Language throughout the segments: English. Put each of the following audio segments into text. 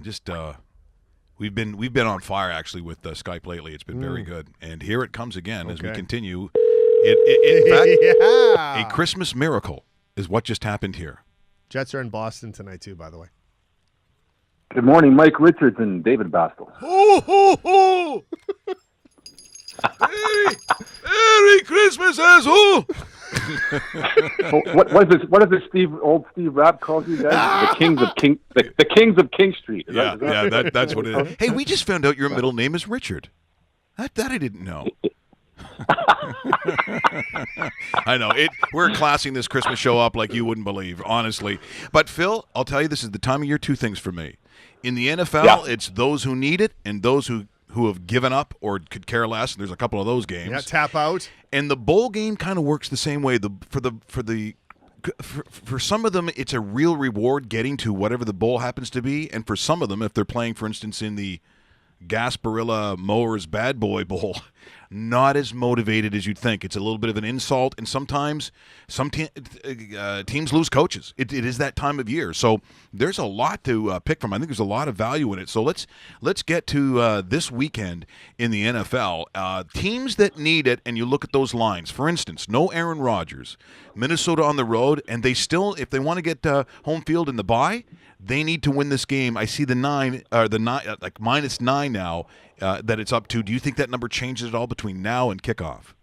Just we've been on fire actually with Skype lately. It's been very good, and here it comes again as we continue. In fact, a Christmas miracle is what just happened here. Jets are in Boston tonight too, by the way. Good morning, Mike Richards and David Bastel. Merry Christmas, asshole! What is this old Steve Rapp calls you guys? The Kings of King Street. That's what it is. Hey, we just found out your middle name is Richard. That I didn't know. I know. We're classing this Christmas show up like you wouldn't believe, honestly. But, Phil, I'll tell you, this is the time of year, two things for me. In the NFL, it's those who need it and those who have given up or could care less. There's a couple of those games. Yeah, tap out. And the bowl game kind of works the same way. For some of them, it's a real reward getting to whatever the bowl happens to be. And for some of them, if they're playing, for instance, in the Gasparilla Mowers Bad Boy Bowl, not as motivated as you'd think. It's a little bit of an insult, and sometimes some teams lose coaches. It is that time of year, so there's a lot to pick from. I think there's a lot of value in it. So let's get to this weekend in the NFL. Teams that need it, and you look at those lines. For instance, no Aaron Rodgers, Minnesota on the road, and they still, if they want to get home field in the bye, they need to win this game. I see the nine, like -9 now that it's up to. Do you think that number changes at all between now and kickoff?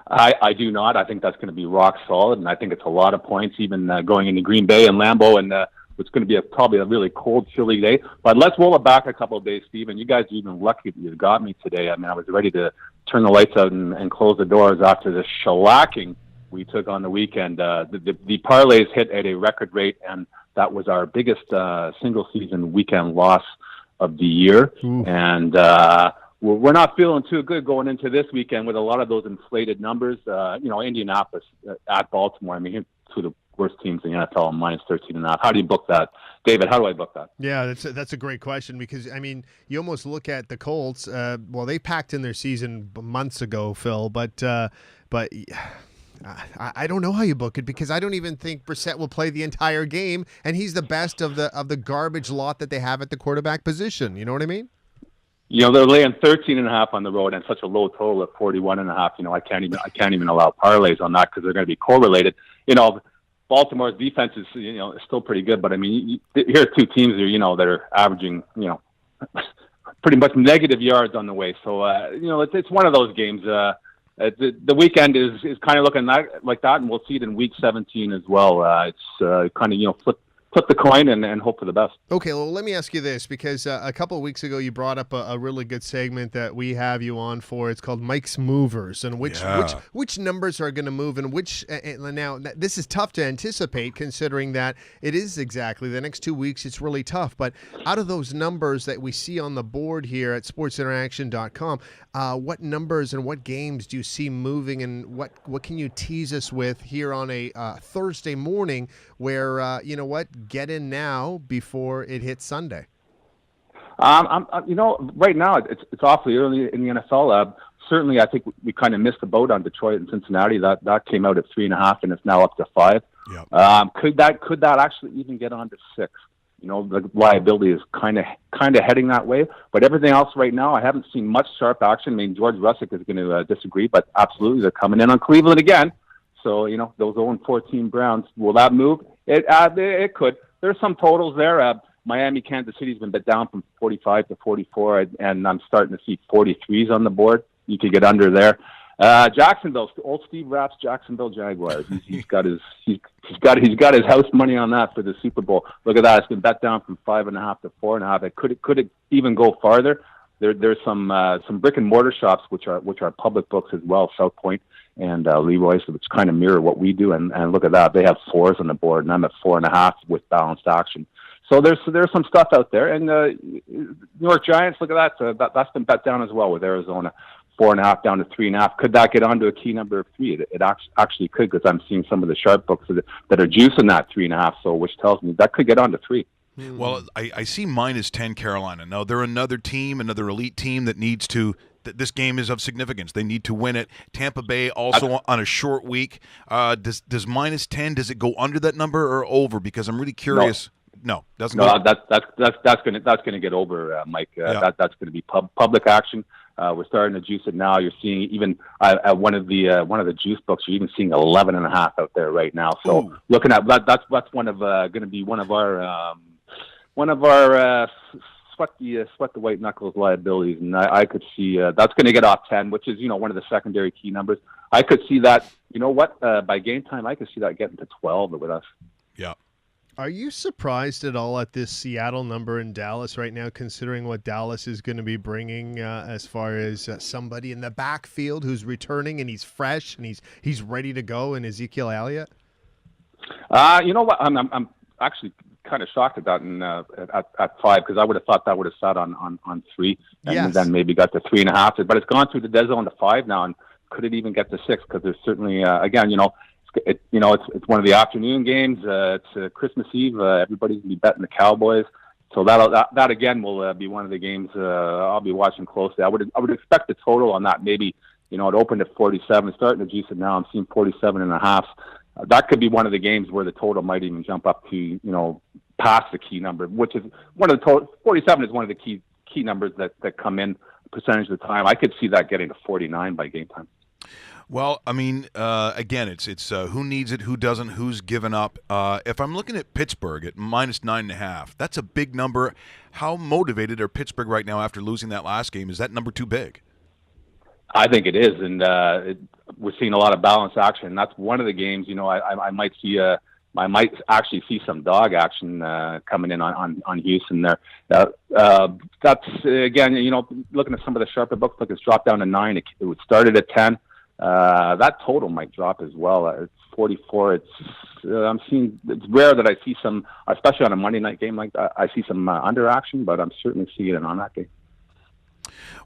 I do not. I think that's going to be rock solid, and I think it's a lot of points, even going into Green Bay and Lambeau, and it's going to be probably a really cold, chilly day. But let's roll it back a couple of days, Stephen. You guys are even lucky that you got me today. I mean, I was ready to turn the lights out and close the doors after the shellacking we took on the weekend. The parlays hit at a record rate, and that was our biggest single-season weekend loss of the year. Ooh. And we're not feeling too good going into this weekend with a lot of those inflated numbers. Indianapolis at Baltimore, I mean, two of the worst teams in the NFL, -13.5. How do you book that? David, how do I book that? Yeah, that's a great question because, I mean, you almost look at the Colts. They packed in their season months ago, Phil, but I don't know how you book it because I don't even think Brissett will play the entire game, and he's the best of the garbage lot that they have at the quarterback position. You know what I mean? They're laying 13.5 on the road and such a low total of 41.5. I can't even allow parlays on that because they're going to be correlated. Baltimore's defense is still pretty good, but I mean, here's two teams that are averaging pretty much negative yards on the way. So it's one of those games. The weekend is kind of looking like that, and we'll see it in Week 17 as well. It's kind of flip the coin and hope for the best. Okay, well, let me ask you this, because a couple of weeks ago you brought up a really good segment that we have you on for. It's called Mike's Movers, and which numbers are going to move, and which now this is tough to anticipate considering that it is exactly the next 2 weeks. It's really tough, but out of those numbers that we see on the board here at sportsinteraction.com, what numbers and what games do you see moving, and what can you tease us with here on a Thursday morning where, get in now before it hits Sunday? Right now it's awfully early in the NFL. Certainly, I think we kind of missed the boat on Detroit and Cincinnati. That came out at 3.5, and it's now up to 5. Yep. Could that actually even get on to 6? The liability is kind of heading that way. But everything else right now, I haven't seen much sharp action. I mean, George Russick is going to disagree, but absolutely, they're coming in on Cleveland again. So, those 0-14 Browns, will that move? It could. There's some totals there. Miami, Kansas City's been bet down from 45 to 44, and I'm starting to see 43s on the board. You could get under there. Jacksonville, old Steve Rapp's Jacksonville Jaguars. He's got his house money on that for the Super Bowl. Look at that. It's been bet down from 5.5 to 4.5. Could it even go farther? There's some brick and mortar shops which are public books as well, South Point and Leroy's, which kind of mirror what we do. And look at that, they have 4s on the board, and I'm at 4.5 with balanced action. So there's some stuff out there. And New York Giants, look at that. That's been bet down as well with Arizona, 4.5 down to 3.5. Could that get onto a key number of 3? It actually could, because I'm seeing some of the sharp books that are juicing that 3.5. So which tells me that could get onto 3. Well, I see -10 Carolina. Now, they're another team, another elite team that needs to – this game is of significance. They need to win it. Tampa Bay also on a short week. Does -10, does it go under that number or over? Because I'm really curious. no, doesn't. No, that's gonna get over, Mike. That's going to be public action. We're starting to juice it now. You're seeing even at one of the juice books, you're even seeing 11.5 out there right now. So looking at that's going to be one of our sweat the white knuckles liabilities, and I could see that's going to get off 10, which is one of the secondary key numbers. I could see that. You know what? By game time, I could see that getting to 12 with us. Yeah. Are you surprised at all at this Seattle number in Dallas right now, considering what Dallas is going to be bringing as far as somebody in the backfield who's returning and he's fresh and he's ready to go in Ezekiel Elliott? You know what? I'm actually kind of shocked at that at 5, because I would have thought that would have sat on 3 and then maybe got to 3.5. But it's gone through the dead zone to 5 now, and could it even get to 6? Because there's certainly again, it's one of the afternoon games. It's Christmas Eve. Everybody's gonna be betting the Cowboys, so that again will be one of the games I'll be watching closely. I would expect the total on that maybe it opened at 47, starting to juice it now. I'm seeing 47.5. That could be one of the games where the total might even jump up to past the key number, which is one of the total. 47 is one of the key numbers that come in percentage of the time. I could see that getting to 49 by game time. Well, I mean, again, it's who needs it, who doesn't, who's given up. If I'm looking at Pittsburgh at -9.5, that's a big number. How motivated are Pittsburgh right now after losing that last game? Is that number too big? I think it is, and we're seeing a lot of balance action. And that's one of the games. I might see I might actually see some dog action coming in on Houston there. That's again, looking at some of the sharper books, look, it's dropped down to 9. It started at 10. That total might drop as well. It's 44. I'm seeing. It's rare that I see some, especially on a Monday night game like that. I see some under action, but I'm certainly seeing it on that game.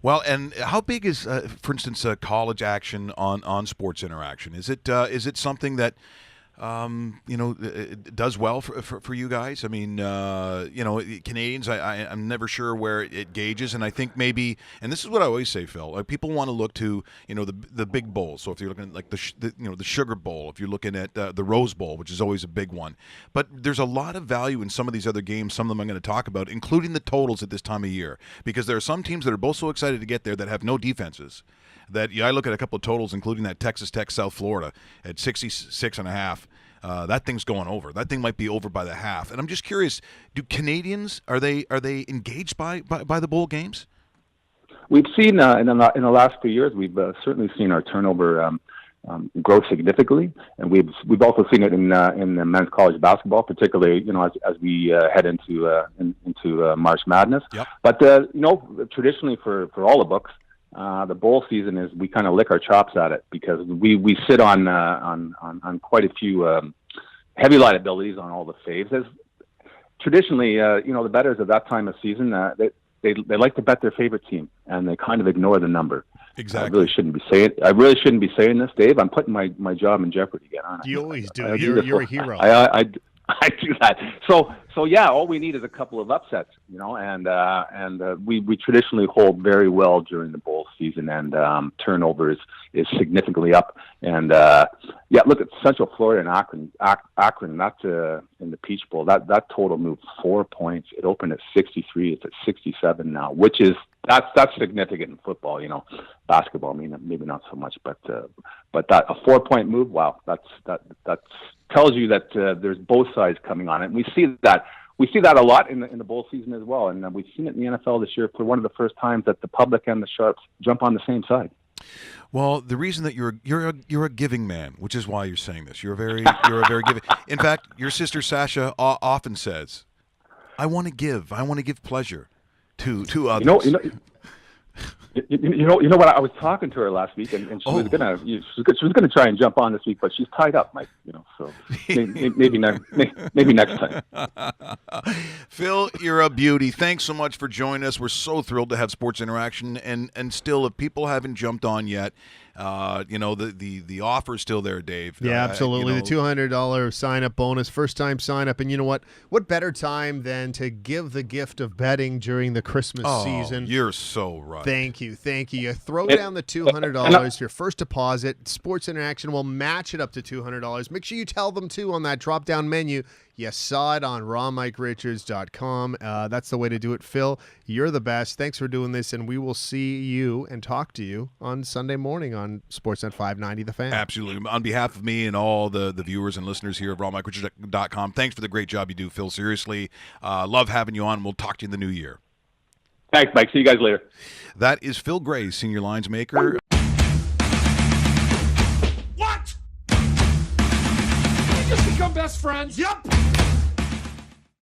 Well, and how big is, for instance, college action on Sports Interaction? Is it something that does well for you guys? I mean, Canadians, I'm never sure where it gauges, and I think maybe, and this is what I always say, Phil, people want to look to, the big bowls. So if you're looking at like the Sugar Bowl, if you're looking at the Rose Bowl, which is always a big one, but there's a lot of value in some of these other games. Some of them I'm going to talk about, including the totals at this time of year, because there are some teams that are both so excited to get there that have no defenses. That I look at a couple of totals, including that Texas Tech South Florida at 66.5. That thing's going over. That thing might be over by the half. And I'm just curious: do Canadians are they engaged by the bowl games? We've seen in the last few years, we've certainly seen our turnover grow significantly, and we've also seen it in the men's college basketball, particularly as we head into March Madness. Yep. But traditionally for all the books. The bowl season is we kind of lick our chops at it because we sit on quite a few heavy liabilities on all the faves. As traditionally, the bettors at that time of season they like to bet their favorite team and they kind of ignore the number. Exactly. I really shouldn't be saying this, Dave. I'm putting my job in jeopardy again, aren't I? You always do. You're a hero. I do that. So yeah, all we need is a couple of upsets, and we traditionally hold very well during the bowl season, and turnover is significantly up. And look at Central Florida and Akron. That's in the Peach Bowl. That total moved 4 points. It opened at 63. It's at 67 now, which is that's significant in football. Basketball, maybe not so much, but that a 4-point move. Wow, that tells you that there's both sides coming on it. And we see that a lot in the bowl season as well. And we've seen it in the NFL this year for one of the first times that the public and the sharps jump on the same side. Well, the reason that you're a giving man, which is why you're saying this. You're a very giving. In fact, your sister Sasha often says, "I want to give. I want to give pleasure to others." You know what? I was talking to her last week, and she was gonna try and jump on this week, but she's tied up, Mike. So maybe next time. Phil, you're a beauty. Thanks so much for joining us. We're so thrilled to have Sports Interaction, and still, if people haven't jumped on yet, the offer's still there, Dave. Yeah, absolutely. The $200 sign-up bonus, first-time sign-up. And you know what? What better time than to give the gift of betting during the Christmas season? You're so right. Thank you. You throw down the $200, your first deposit. Sports Interaction will match it up to $200. Make sure you tell them, too, on that drop-down menu, You saw it on rawmike.richards.com. That's the way to do it. Phill, you're the best. Thanks for doing this, and we will see you and talk to you on Sunday morning on Sportsnet 590 The Fan. Absolutely. On behalf of me and all the viewers and listeners here at rawmike.richards.com, thanks for the great job you do, Phill. Seriously, love having you on. We'll talk to you in the new year. Thanks, Mike. See you guys later. That is Phill Gray, senior lines maker. What? We just become best friends? Yep.